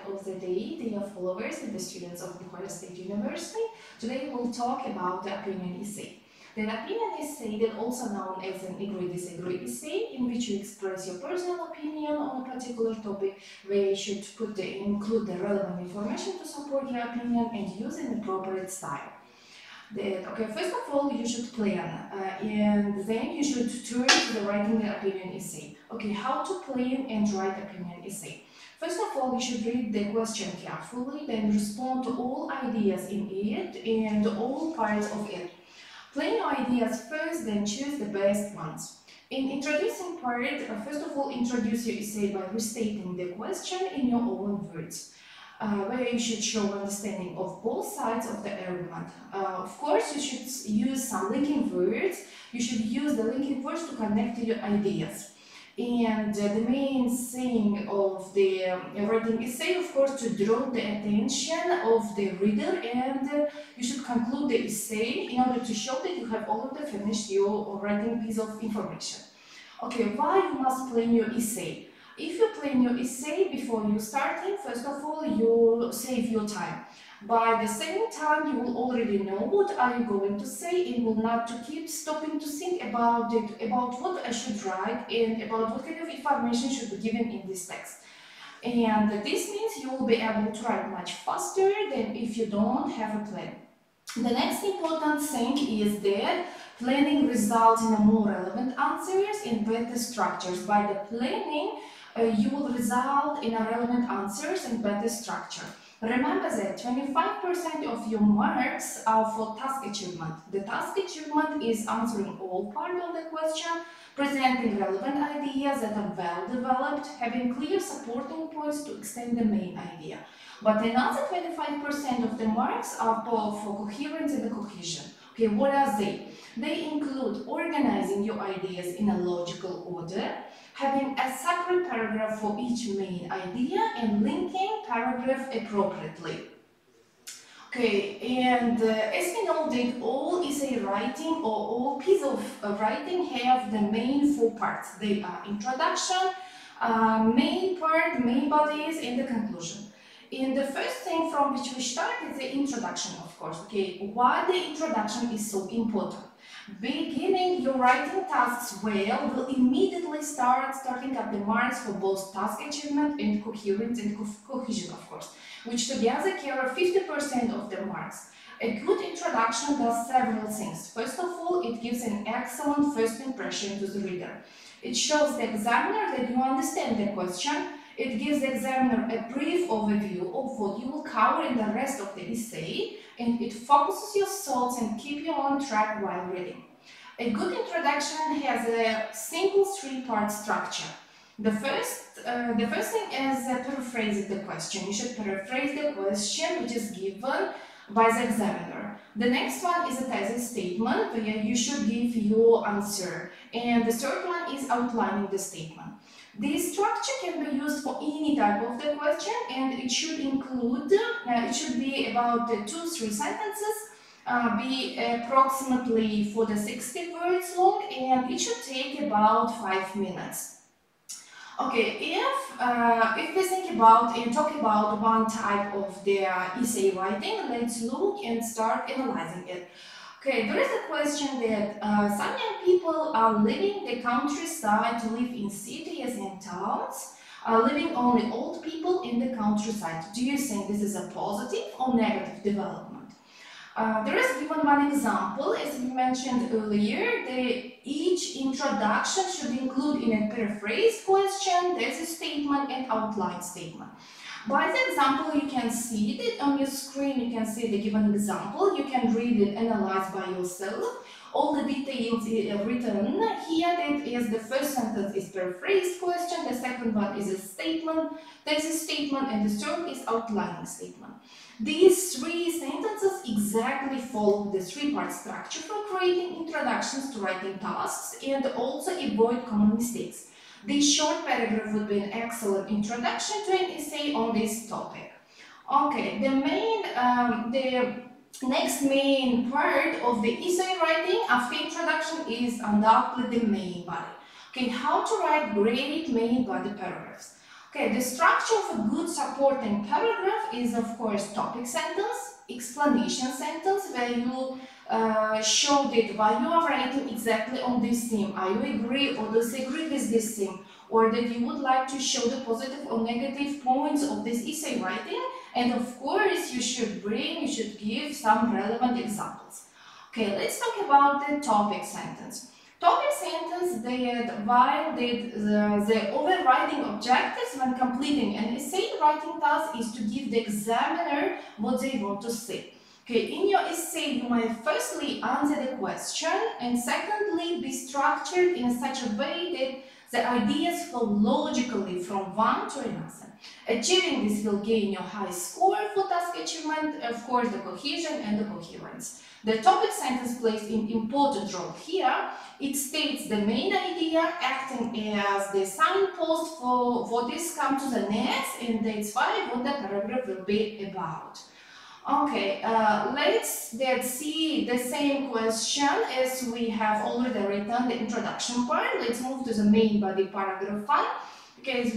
of the day, dear followers and the students of Bucharest State University. Today we'll talk about the opinion essay. The opinion essay, then also known as an agree-disagree essay, in which you express your personal opinion on a particular topic, where you should include the relevant information to support your opinion and use an appropriate style. Okay, first of all, you should plan, and then you should turn to the writing the opinion essay. Okay, how to plan and write opinion essay. First of all, you should read the question carefully, then respond to all ideas in it and all parts of it. Plan your ideas first, then choose the best ones. In introducing part, first of all, introduce your essay by restating the question in your own words. Where you should show understanding of both sides of the argument. Of course, you should use some linking words. You should use the linking words to connect to your ideas. And the main thing of the writing essay, of course, to draw the attention of the reader, and you should conclude the essay in order to show that you have already finished your writing piece of information. Okay, why you must plan your essay? If you plan your essay before you starting, first of all, you save your time. By the same time, you will already know what are you going to say and will not to keep stopping to think about it, about what I should write and about what kind of information should be given in this text. And this means you will be able to write much faster than if you don't have a plan. The next important thing is that planning results in a more relevant answers and better structures. By the planning, you will result in a relevant answers and better structure. Remember that 25% of your marks are for task achievement. The task achievement is answering all part of the question, presenting relevant ideas that are well developed, having clear supporting points to extend the main idea. But another 25% of the marks are for coherence and cohesion. Okay, what are they? They include organizing your ideas in a logical order, having a separate paragraph for each main idea, and linking paragraph appropriately. Okay, and as we know that all essay writing or all piece of writing have the main four parts. They are introduction, main part, main bodies, and the conclusion. And the first thing from which we start is the introduction, of course. Okay, why the introduction is so important? Beginning your writing tasks well will immediately starting up the marks for both task achievement and coherence and cohesion, of course, which together carry 50% of the marks. A good introduction does several things. First of all, it gives an excellent first impression to the reader. It shows the examiner that you understand the question. It gives the examiner a brief overview of what you will cover in the rest of the essay, and it focuses your thoughts and keeps you on track while reading. A good introduction has a simple three-part structure. The first thing is paraphrasing the question. You should paraphrase the question which is given by the examiner. The next one is a thesis statement where you should give your answer, and the third one is outlining the statement. This structure can be used for any type of the question, and it should include, it should be about 2-3 sentences, be approximately 40 to 60 words long, and it should take about 5 minutes. Okay, if we think about and talk about one type of the essay writing, let's look and start analyzing it. Okay, there is a question that some young people are leaving the countryside to live in cities and towns, leaving only old people in the countryside. Do you think this is a positive or negative development? There is given one example, as we mentioned earlier, each introduction should include in a paraphrased question, thesis statement, and outline statement. By the example, you can see it on your screen. You can see the given example. You can read it, analyze by yourself. All the details are written here. That is, the first sentence is paraphrased question, the second one is a statement, thesis statement, and the third is outlining statement. These three sentences exactly follow the three-part structure for creating introductions to writing tasks and also avoid common mistakes. This short paragraph would be an excellent introduction to an essay on this topic. Okay, the next main part of the essay writing after introduction is undoubtedly the main body. Okay, how to write great main body paragraphs. Okay, the structure of a good supporting paragraph is of course topic sentence, explanation sentence, where you show that why you are writing exactly on this theme. Are you agree or disagree with this theme? Or that you would like to show the positive or negative points of this essay writing. And of course, you should give some relevant examples. Okay, let's talk about the topic sentence. Topic sentence, while the overriding objectives when completing an essay writing task is to give the examiner what they want to say. Okay, in your essay, you might firstly answer the question and secondly be structured in such a way that the ideas flow logically from one to another. Achieving this will gain you a high score for task achievement, of course, the cohesion and the coherence. The topic sentence plays an important role here. It states the main idea, acting as the signpost for what is come to the next, and that's why what the paragraph will be about. Okay, let's see the same question as we have already written the introduction part. Let's move to the main body paragraph 1. Because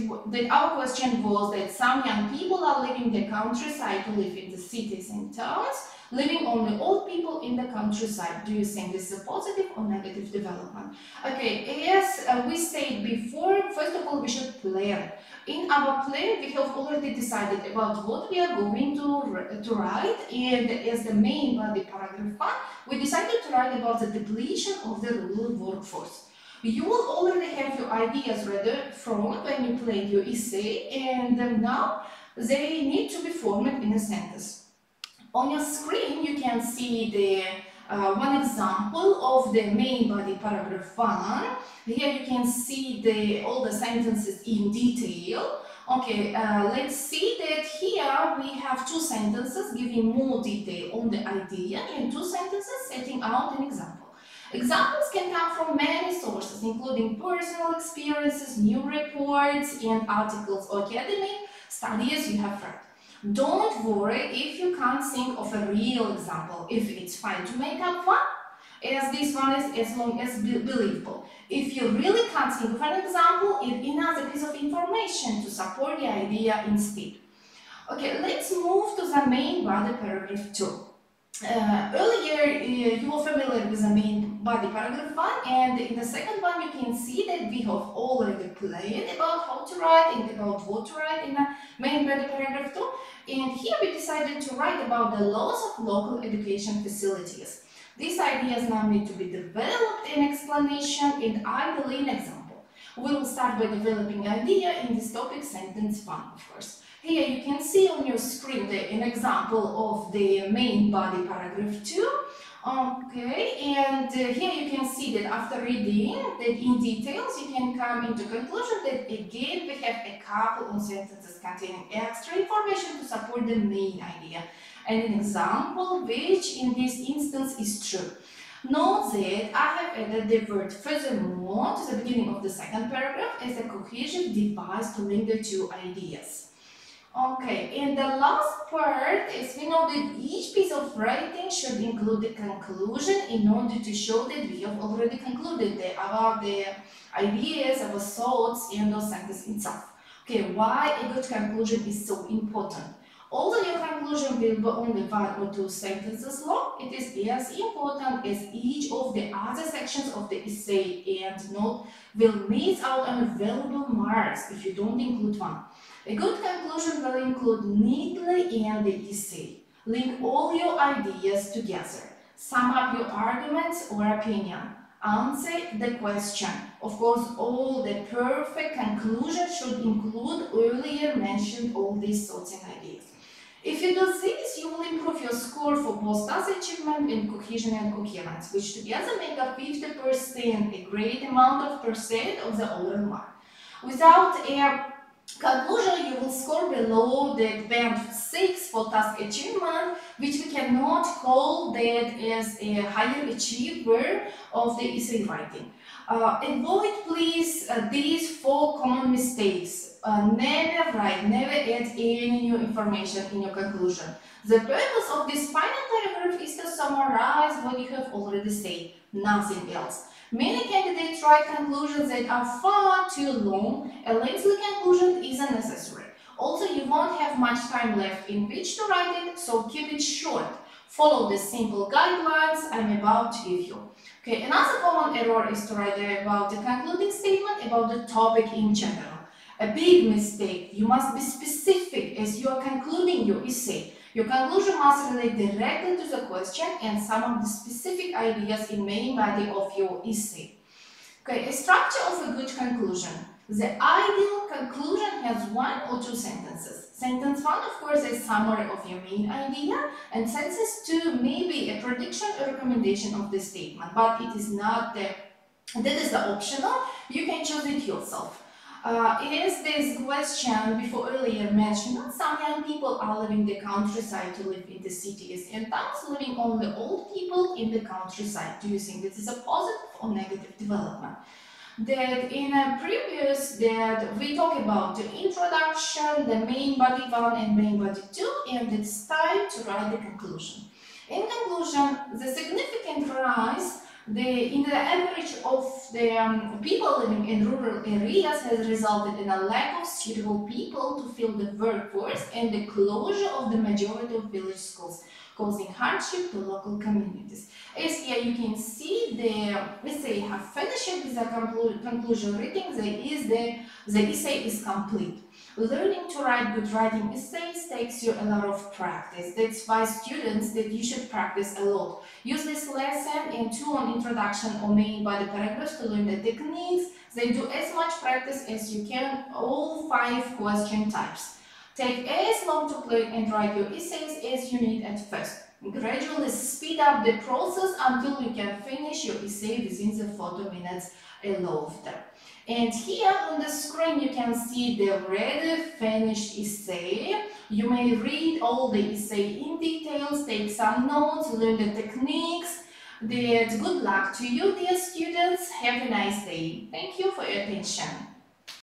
our question was that some young people are leaving the countryside to live in the cities and towns, leaving only old people in the countryside. Do you think this is a positive or negative development? Okay, as we said before, first of all, we should plan. In our plan, we have already decided about what we are going to write, and as the main body paragraph 1, we decided to write about the depletion of the rural workforce. You will already have your ideas ready from when you plan your essay, and now they need to be formed in a sentence. On your screen, you can see the one example of the main body paragraph 1. Here you can see all the sentences in detail. Okay, let's see that here we have two sentences giving more detail on the idea and two sentences setting out an example. Examples can come from many sources, including personal experiences, new reports, and articles or academic studies you have read. Don't worry if you can't think of a real example. If it's fine to make up one, as this one is as long as believable. If you really can't think of an example, it's another piece of information to support the idea instead. Okay, let's move to the main body paragraph 2. Earlier, you were familiar with the main body paragraph 1, and in the second one you can see that we have already planned about how to write and about what to write in the main body paragraph 2. And here we decided to write about the loss of local education facilities. These ideas now need to be developed in explanation and ideally an example. We will start by developing idea in this topic sentence 1, of course. Here you can see on your screen an example of the main body paragraph 2. Okay, and here you can see that after reading that in details you can come into conclusion that again we have a couple of sentences containing extra information to support the main idea. And an example which in this instance is true. Note that I have added the word furthermore to the beginning of the second paragraph as a cohesive device to link the two ideas. Okay, and the last part is we know that each piece of writing should include the conclusion in order to show that we have already concluded about the ideas, our thoughts, and the sentence itself. Okay, why a good conclusion is so important? Although your conclusion will be only 1 or 2 sentences long, it is as important as each of the other sections of the essay, and note will miss out on valuable marks if you don't include one. A good conclusion will include neatly in the essay. Link all your ideas together. Sum up your arguments or opinion. Answer the question. Of course, all the perfect conclusion should include earlier mentioned all these thoughts and ideas. If you do this, you will improve your score for both task achievement and cohesion and coherence, which together make up 50%, a great amount of percent of the overall mark. Without a conclusion, you will score below the band 6 for task achievement, which we cannot call that as a higher achiever of the essay writing. Avoid please these 4 common mistakes. Never write, never add any new information in your conclusion. The purpose of this final paragraph is to summarize what you have already said, nothing else. Many candidates write conclusions that are far too long. A lengthy conclusion isn't necessary. Also, you won't have much time left in which to write it, so keep it short. Follow the simple guidelines I'm about to give you. Okay, another common error is to write about the concluding statement about the topic in general. A big mistake. You must be specific as you are concluding your essay. Your conclusion must relate directly to the question and some of the specific ideas in main body of your essay. Okay, a structure of a good conclusion. The ideal conclusion has one or two sentences. Sentence 1, of course, is summary of your main idea, and sentence 2 may be a prediction or recommendation of the statement, but it is not that is the optional. You can choose it yourself. It is this question before earlier mentioned, some young people are leaving the countryside to live in the cities and towns, leaving only old people in the countryside. Do you think this is a positive or negative development? That in a previous that we talk about the introduction, the main body 1 and main body 2, and it's time to write the conclusion. In conclusion, the significant rise in the average of the people living in rural areas has resulted in a lack of suitable people to fill the workforce and the closure of the majority of village schools, causing hardship to local communities. As here you can see, the essay have finished with the conclusion reading. The essay is complete. Learning to write good writing essays takes you a lot of practice. That's why students that you should practice a lot. Use this lesson and 2 on introduction or main body paragraphs to learn the techniques. Then do as much practice as you can, all 5 question types. Take as long to learn and write your essays as you need at first. Gradually speed up the process until you can finish your essay within the 40 minutes allowed. And here on the screen you can see the ready finished essay. You may read all the essay in details, take some notes, learn the techniques. Good luck to you, dear students. Have a nice day. Thank you for your attention.